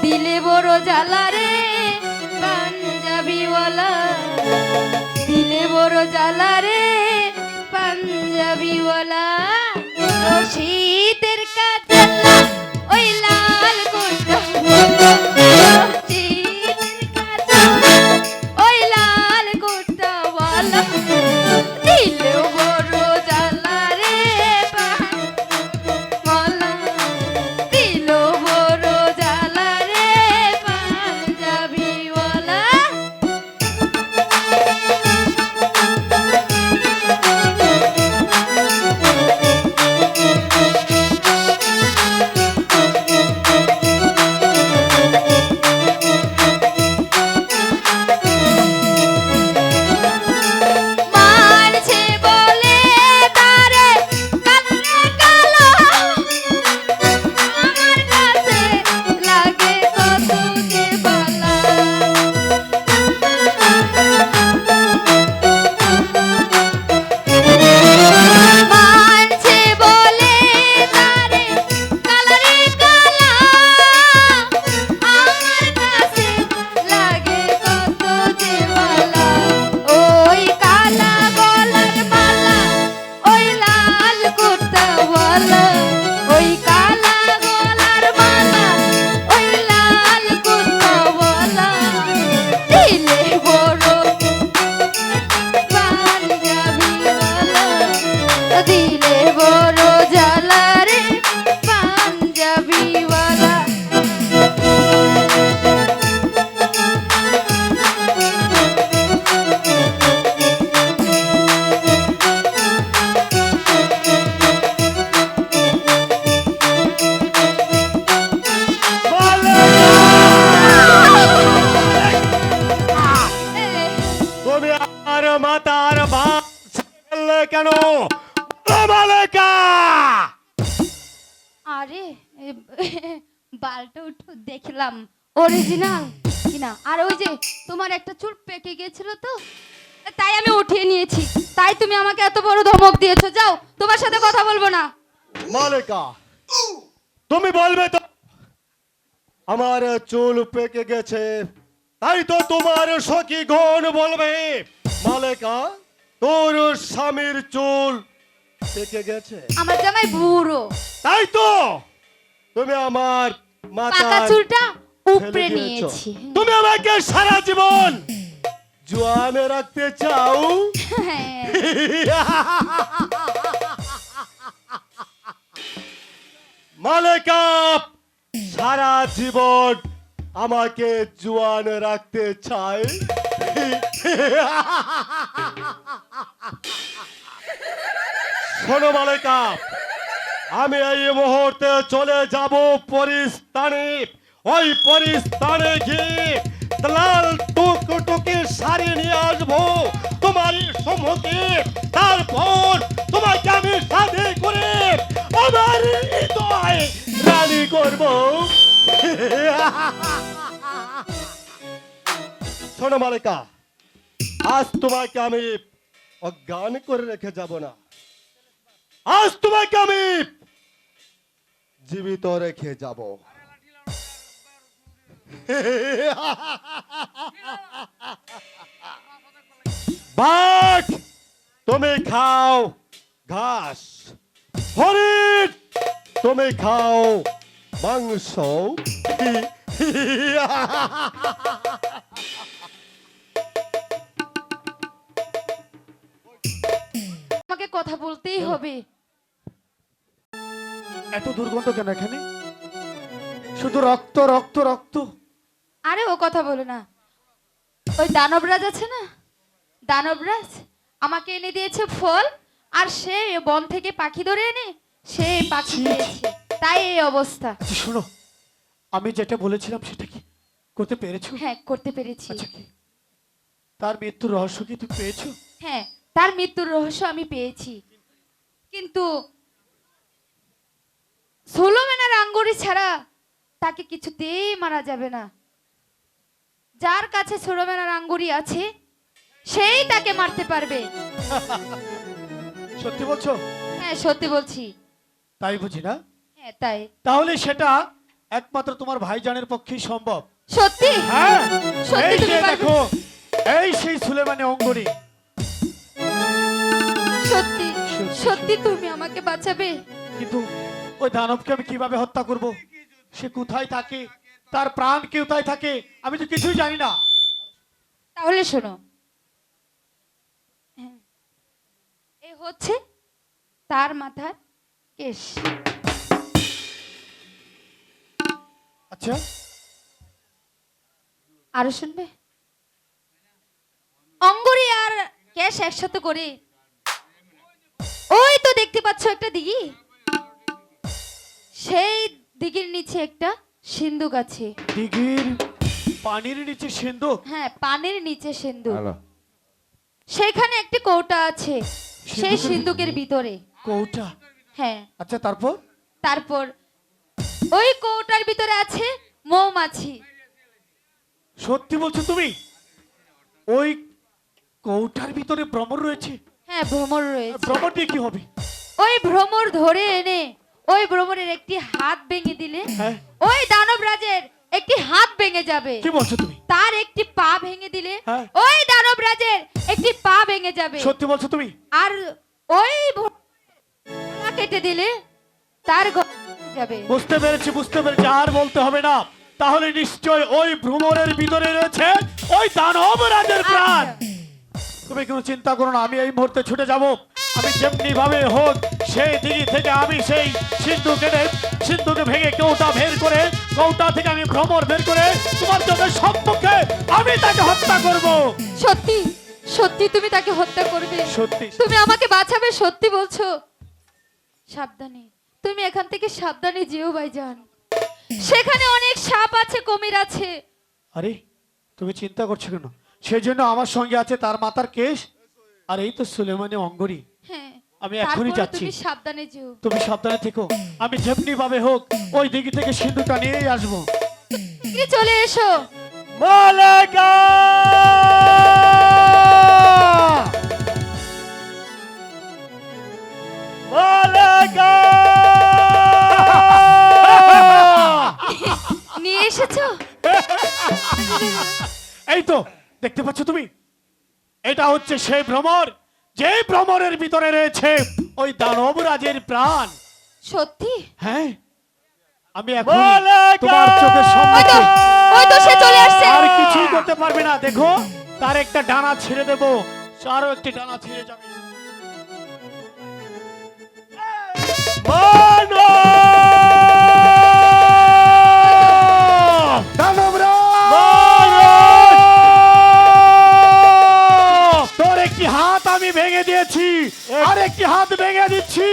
দিলে বড় জ্বালা রে পাঞ্জাবিওয়ালা, দিলে বড় জ্বালা রে পাঞ্জাবিওয়ালা। শীতের কাজলা ওই লাল কোটা, শীতের কাজলা ওই লাল কোটাওয়ালা, দিলে বড় জ্বালা রে পাঞ্জাবিওয়ালা, দিল বড় জ্বালা রে পাঞ্জাবিওয়ালা। মানছে বলে তারে কালো কালো, আমার কাছে লাগে কত যে বালা। মানছে বলে তারে কালারে কালা, আমার কাছে লাগে কত যে বালা। ওই কালা গলার মালা ওই লাল কুর্তাওয়ালা, ওই কালা গলার মালা ওই লাল কুর্তাওয়ালা, দিলে বড় পাঞ্জাবিওয়ালা, দিলে বড় জ্বালা রে পাঞ্জাবিওয়ালা। তুমি আমার মাতার ভাত ছেড়ে কেন মালেকা? আরে বালটা উঠো দেখলাম অরিজিনাল কিনা। আর ওই যে তোমার একটা চুল পেকে গিয়েছিল তো, তাই আমি উঠিয়ে নিয়েছি, তাই তুমি আমাকে এত বড় ধমক দিয়েছো। যাও, তোমার সাথে কথা বলবো না। মালেকা, তুমি বলবে তো আমার চুল পেকে গেছে, তাই তো তোমার সখী গণ বলবে মালেকা তোর স্বামীর চুল পেকে গেছে, আমার জামাই বুড়ো, তাই তো তুমি আমার পাকা মাথার চুলটা ফেলে উপরে দিয়েছো। নিয়েছি। তুমি আমাকে সারা জীবন জোয়ানে রাখতে চাও? হ্যাঁ, মালেকা সারা জীবন আমাকে জোয়ান রাখতে চায়? শোনো মালেকা, আমি এই মুহূর্তে চলে যাব পরিস্থানে। ওই পরিস্থানে গিয়ে লাল টুকটুকে শাড়ি নিয়ে আসবো তোমার সম্মুখে, তারপর তোমাকে আমি সাথে করে আমার হৃদয় রানী করব। শোনো মালিকা, আজ তোমাকে আমি অজ্ঞান করে রেখে যাব না, আজ তোমাকে আমি জীবিত রেখে যাব। বাঘ তুমি খাও ঘাস, হরিণ তুমি খাও মাংস। আমাকে কথা বলতেই হবে। এত দুর্গন্ধ কেন এখানে? শুধু রক্ত রক্ত রক্ত। আরে ও কথা বলো না, ওই দানবরাজ আছে না, দানবরাজ আমাকে এনে দিয়েছে ফল, আর সে বন থেকে পাখি ধরে এনে সে পাখি খেয়েছে, তাই এই অবস্থা। আচ্ছা শোনো, আমি যেটা বলেছিলাম সেটা কি করতে পেরেছো? হ্যাঁ, করতে পেরেছি। আচ্ছা কি তার মৃত্যুর রহস্য কি তুমি পেয়েছো? হ্যাঁ, তার মৃত্যুর রহস্য আমি পেয়েছি, কিন্তু সোলোমেনার আঙ্গুরি ছাড়া তাকে কিছুতেই মারা যাবে না। যার কাছে সোলোমেনার আঙ্গুরি আছে সেই তাকে মারতে পারবে। সত্যি বলছো? হ্যাঁ, সত্যি বলছি। তাই বুঝি না? হ্যাঁ, তাই। তাহলে সেটা একমাত্র তোমার ভাইজানের পক্ষেই সম্ভব। সত্যি হ্যাঁ, সত্যি এই তুমি যে পারবে? দেখো, এই সেই সুলেমানে অঙ্গনি। সত্যি সত্যি তুমি আমাকে বাঁচাবে? কিন্তু ওই দানবকে আমি কিভাবে হত্যা করব? সে কোথায় থাকে, তার প্রাণ কোথায় থাকে, আমি তো কিছুই জানি না। তাহলে শোনো, হ্যাঁ, এ হচ্ছে তার মাথার কেশ। আচ্ছা, আরো শুনবে? অঙ্গুরি আর কেশ একসাথে করে ওই তো দেখতে পাচ্ছ একটা দিঘি, সেই দিঘির নিচে একটা সিন্ধুক আছে। দিঘির পানির নিচে সিন্ধুক? হ্যাঁ, পানির নিচে সিন্ধুক। হ্যালো। সেখানে একটি কৌটা আছে, সেই সিন্ধুকের- সিন্ধুকের ভিতরে। কৌটা? হ্যাঁ, আচ্ছা, তারপর? তারপর ওই কৌটার ভিতরে আছে মৌমাছি। সত্যি বলছো তুমি? ওই কৌটার ভিতরে ভ্রমর রয়েছে? হ্যাঁ, ভ্রমর রয়েছে। ভ্রমর দিয়ে কি হবে? ওই ভ্রমর ধরে এনে ওই ভ্রমরের একটি হাত ভেঙে দিলে হ্যাঁ, ওই দানব রাজের একটি হাত ভেঙে যাবে। কি বলছো তুমি? তার একটি পা ভেঙে দিলে হ্যাঁ। ওই দানব রাজের একটি পা ভেঙে যাবে। সত্যি বলছো তুমি? আর ওই গলা কেটে দিলে তার গলা ভেঙে যাবে। বুঝতে পেরেছি, বুঝতে পেরেছি, আর বলতে হবে না। তাহলে নিশ্চয় ওই ভ্রমরের ভিতরে রয়েছে ওই দানব রাজের প্রাণ। আচ্ছা। তুমি কোনো চিন্তা করো না, আমি এই মুহূর্তে ছুটে যাব। আমি যেমনি ভাবে হোক সেই দিঘি থেকে আমি সেই সিন্ধুকে ভেঙে কৌটা বের করে, কৌটা থেকে আমি ভ্রমর বের করে তোমার চোখের সম্মুখে আমি তাকে হত্যা করব। সত্যি সত্যি তুমি তাকে হত্যা করবে? সত্যি। তুমি আমাকে বাঁচাবে? সত্যি বলছো? সাবধানে, তুমি এখান থেকে সাবধানে যেও ভাইজান। সেখানে অনেক সাপ আছে, কুমির আছে। আরে, তুমি চিন্তা করছো কেন? সেই জন্য আমার সঙ্গে আছে তার মাথার কেশ, আর এই তো সুলেমানে অঙ্গরি। হ্যাঁ, আমি এখনই তারপরে যাচ্ছি। তুমি সাবধানে যেও। তুমি সাবধানে থেকো, আমি যেমনি ভাবে হোক ওই দিঘি থেকে সিন্ধুটা নিয়েই আসবো। তুমি চলে এসো। মালেকা! মালেকা! নিয়ে এসেছো? এই তো দেখতে পাচ্ছ তুমি, এটা হচ্ছে সেই ভ্রমর, যে ভ্রমরের ভিতরে রয়েছে ওই দানব রাজের প্রাণ। সত্যি? হ্যাঁ, আমি এখন মালেকা! তোমার চোখের ওই তো সম্মুখে ওই তো সে চলে আসছে। আর কিছুই করতে পারবে না। দেখো, তার একটা ডানা ছিঁড়ে দেবো, আরো একটি ডানা ছিঁড়ে যাবে। মানো! মানো! তোর একটি হাত আমি ভেঙে দিয়েছি, আর একটি হাত ভেঙে দিচ্ছি।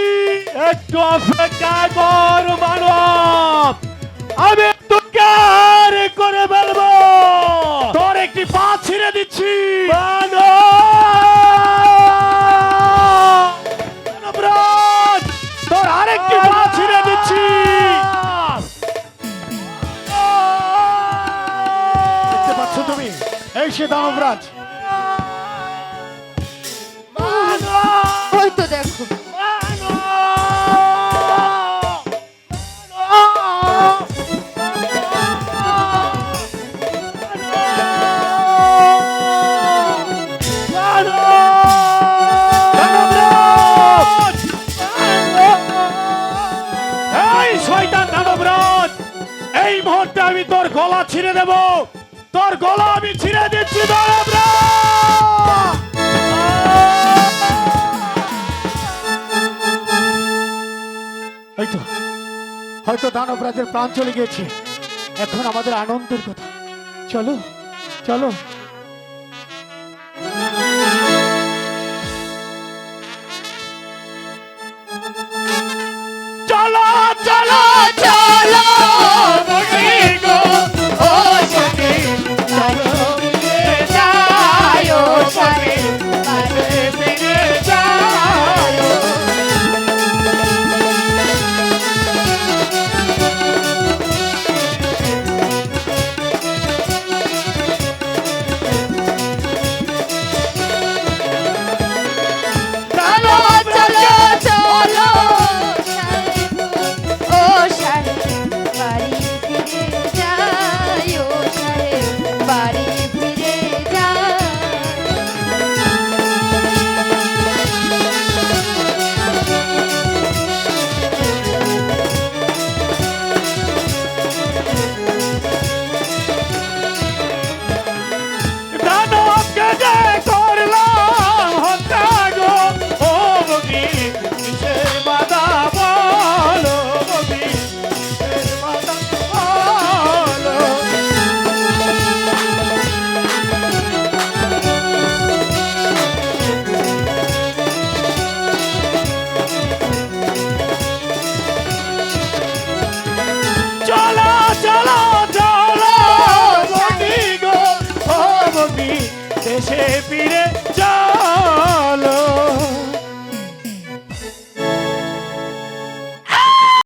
একটু অপেক্ষা কর মানব, আমি তোকে আর করে ফেলবো। তোর একটি পা ছিঁড়ে দিচ্ছি। মানব! দানবরাজ, তোর আরেকটি পা ছিঁড়ে দিচ্ছি। দেখতে পাচ্ছ তুমি, এই সে দানবরাজ। ওই তো দেখো। দানবরাজ! এই শয়তান দানবরাজ, এই মুহূর্তে আমি তোর গলা ছিঁড়ে দেব, তোর গলা আমি ছিঁড়ে দিচ্ছি দানবরাজ। এই তো, হয়তো দানবরাজের প্রাণ চলে গিয়েছে। এখন আমাদের আনন্দের কথা। চলো চলো। চলো চলো চলো বনে গো, ও সখী, চলো মিলে যাই, ও সখী, কাছে ফিরে যাই। চলো চলো চলো বন্দি গো ও বন্দি দেশে ফিরে